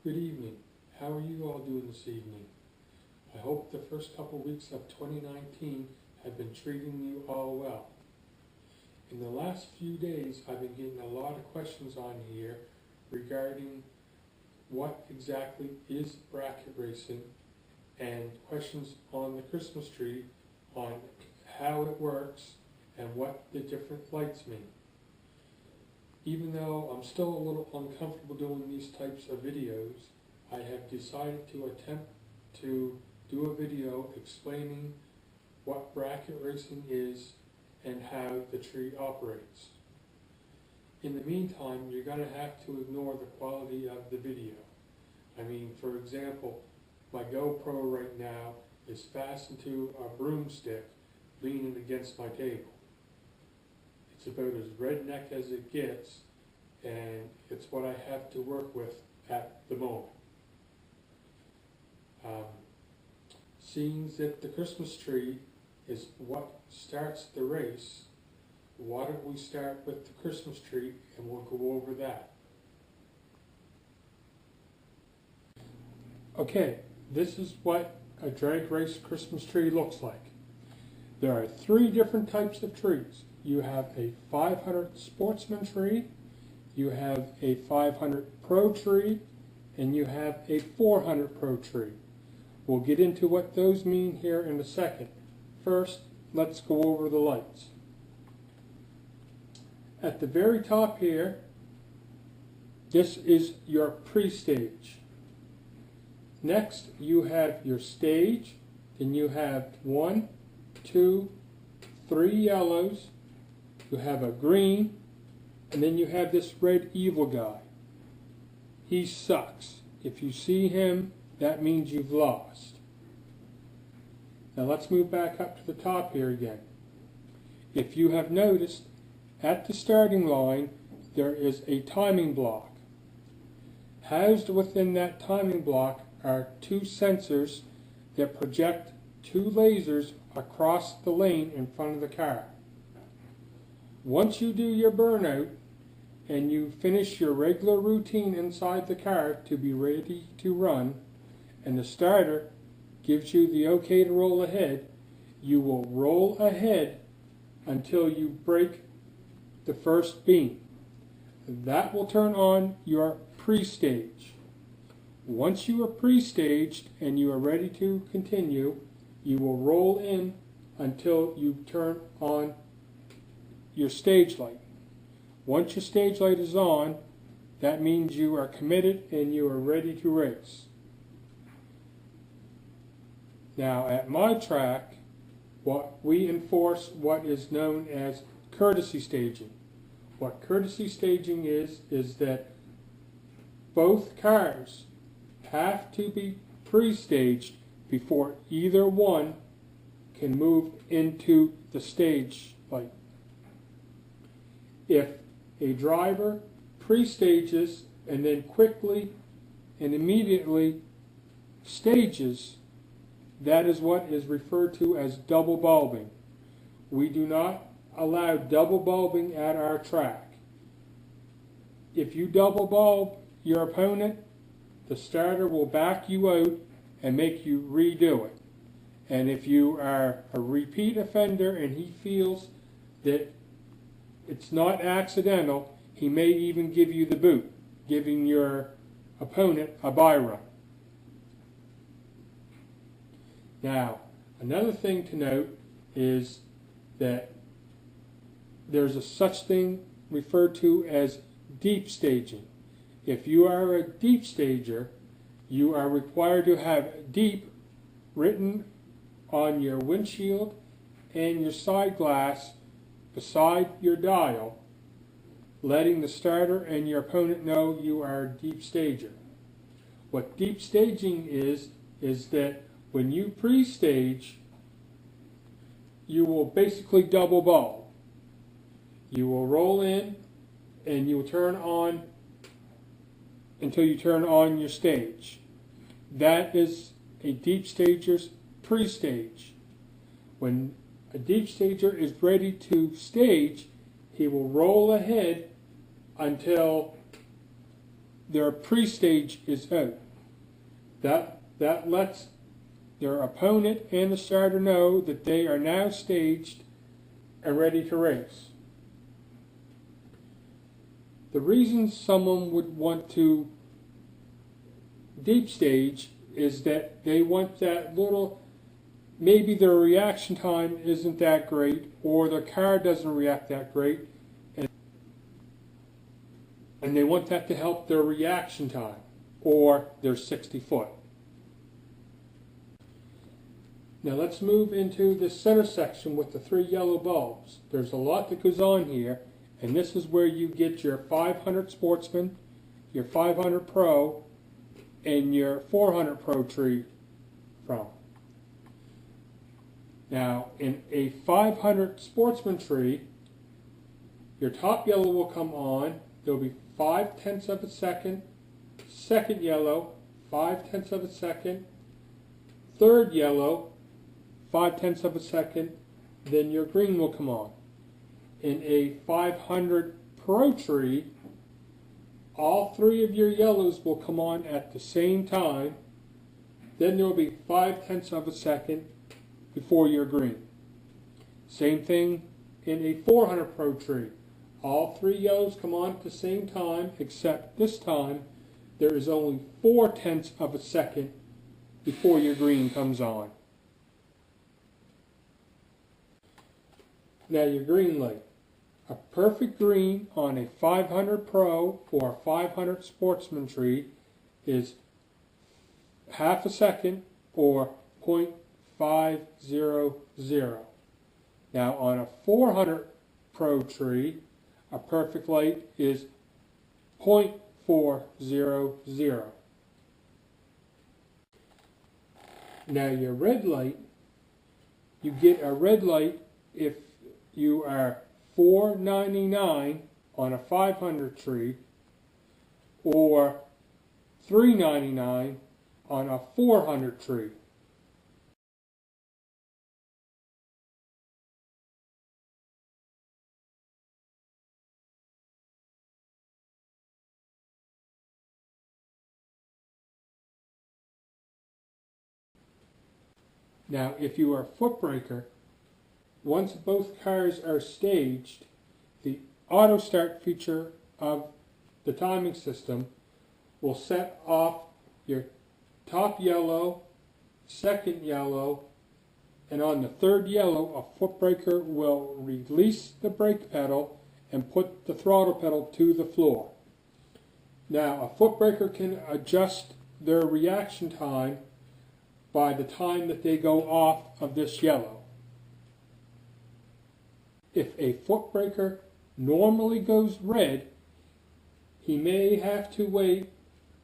Good evening. How are you all doing this evening? I hope the first couple weeks of 2019 have been treating you all well. In the last few days, I've been getting a lot of questions on here regarding what exactly is bracket racing and questions on the Christmas tree on how it works and what the different lights mean. Even though I'm still a little uncomfortable doing these types of videos, I have decided to attempt to do a video explaining what bracket racing is and how the tree operates. In the meantime, you're going to have to ignore the quality of the video. I mean, for example, my GoPro right now is fastened to a broomstick leaning against my table. It's about as redneck as it gets, and it's what I have to work with at the moment. Seeing that the Christmas tree is what starts the race, why don't we start with the Christmas tree and we'll go over that. Okay, this is what a drag race Christmas tree looks like. There are three different types of trees. You have a 500 Sportsman tree, you have a 500 Pro tree, and you have a 400 Pro tree. We'll get into what those mean here in a second. First, let's go over the lights. At the very top here, this is your pre-stage. Next, you have your stage, then you have 1, 2, 3 yellows, you have a green, and then you have this red evil guy. He sucks. If you see him, that means you've lost. Now let's move back up to the top here again. If you have noticed, at the starting line, there is a timing block. Housed within that timing block are two sensors that project two lasers across the lane in front of the car. Once you do your burnout and you finish your regular routine inside the car to be ready to run, and the starter gives you the okay to roll ahead, you will roll ahead until you break the first beam. That will turn on your pre-stage. Once you are pre-staged and you are ready to continue, you will roll in until you turn on your stage light. Once your stage light is on, that means you are committed and you are ready to race. Now at my track, we enforce what is known as courtesy staging. What courtesy staging is that both cars have to be pre-staged before either one can move into the stage light. If a driver pre-stages and then quickly and immediately stages, that is what is referred to as double bulbing. We do not allow double bulbing at our track. If you double bulb your opponent, the starter will back you out and make you redo it. And if you are a repeat offender and he feels that it's not accidental, he may even give you the boot, giving your opponent a bye run. Now, another thing to note is that there's a such thing referred to as deep staging. If you are a deep stager, you are required to have deep written on your windshield and your side glass beside your dial, letting the starter and your opponent know you are a deep stager. What deep staging is that when you pre-stage, you will basically double bulb. You will roll in and you will turn on until you turn on your stage. That is a deep stager's pre-stage. When a deep stager is ready to stage, he will roll ahead until their pre-stage is out. That lets their opponent and the starter know that they are now staged and ready to race. The reason someone would want to deep stage is that they want that little, maybe their reaction time isn't that great, or their car doesn't react that great, and they want that to help their reaction time, or their 60 foot. Now let's move into the center section with the 3 yellow bulbs. There's a lot that goes on here, and this is where you get your 500 Sportsman, your 500 Pro, and your 400 Pro tree from. Now, in a 500 Sportsman tree, your top yellow will come on. There will be 5/10 of a second. Second yellow, 5/10 of a second. Third yellow, 5/10 of a second. Then your green will come on. In a 500 Pro tree, all 3 of your yellows will come on at the same time. Then there will be 5/10 of a second before your green. Same thing in a 400 Pro tree. All 3 yellows come on at the same time, except this time there is only 4/10 of a second before your green comes on. Now your green light. A perfect green on a 500 Pro or 500 Sportsman tree is half a second or 0.500. Now on a 400 Pro tree, a perfect light is 0.400. Now your red light, you get a red light if you are 499 on a 500 tree or 399 on a 400 tree. Now if you are a foot braker, once both cars are staged, the auto start feature of the timing system will set off your top yellow, second yellow, and on the third yellow, a foot braker will release the brake pedal and put the throttle pedal to the floor. Now, a foot braker can adjust their reaction time by the time that they go off of this yellow. If a foot braker normally goes red, he may have to wait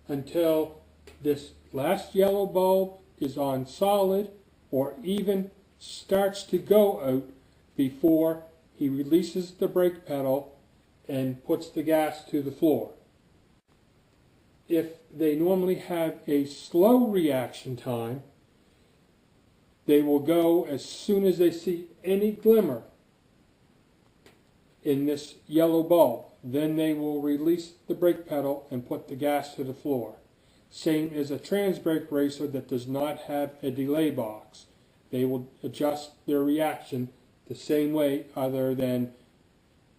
until this last yellow bulb is on solid or even starts to go out before he releases the brake pedal and puts the gas to the floor. If they normally have a slow reaction time, they will go as soon as they see any glimmer in this yellow bulb. Then they will release the brake pedal and put the gas to the floor. Same as a trans brake racer that does not have a delay box. They will adjust their reaction the same way, other than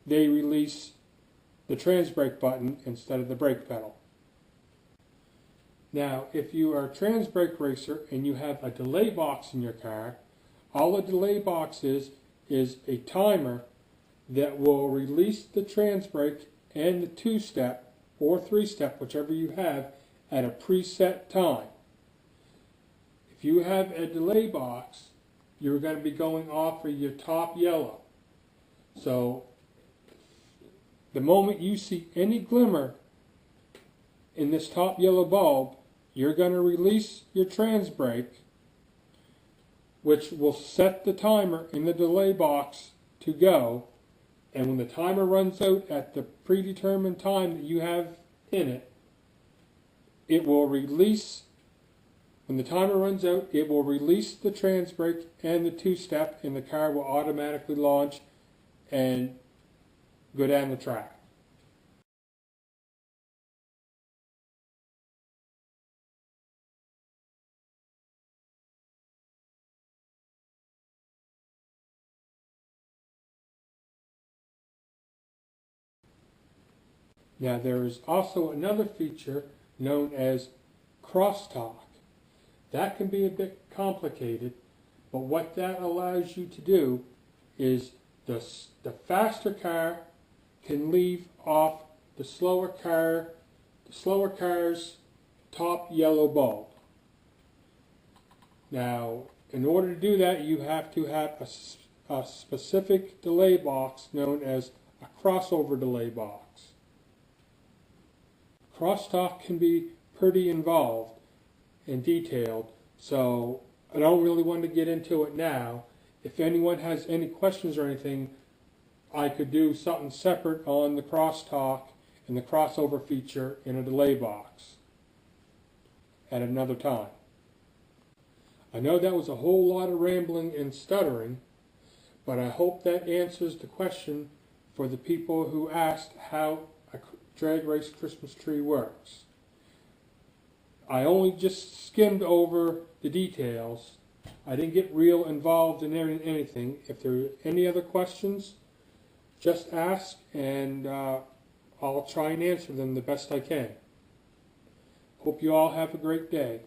they release the trans brake button instead of the brake pedal. Now, if you are a trans brake racer and you have a delay box in your car, all a delay box is a timer that will release the trans brake and the 2-step or 3-step, whichever you have, at a preset time. If you have a delay box, you're going to be going off of your top yellow. So the moment you see any glimmer in this top yellow bulb, you're going to release your trans brake, which will set the timer in the delay box to go. And when the timer runs out at the predetermined time that you have in it, it will release, when the timer runs out, it will release the trans brake and the 2-step, and the car will automatically launch and go down the track. Now there is also another feature known as crosstalk. That can be a bit complicated, but what that allows you to do is the faster car can leave off the slower car's top yellow bulb. Now, in order to do that, you have to have a specific delay box known as a crossover delay box. Crosstalk can be pretty involved and detailed, so I don't really want to get into it now. If anyone has any questions or anything, I could do something separate on the crosstalk and the crossover feature in a delay box at another time. I know that was a whole lot of rambling and stuttering, but I hope that answers the question for the people who asked how a drag race Christmas tree works. I only just skimmed over the details. I didn't get real involved in anything. If there are any other questions, just ask and I'll try and answer them the best I can. Hope you all have a great day.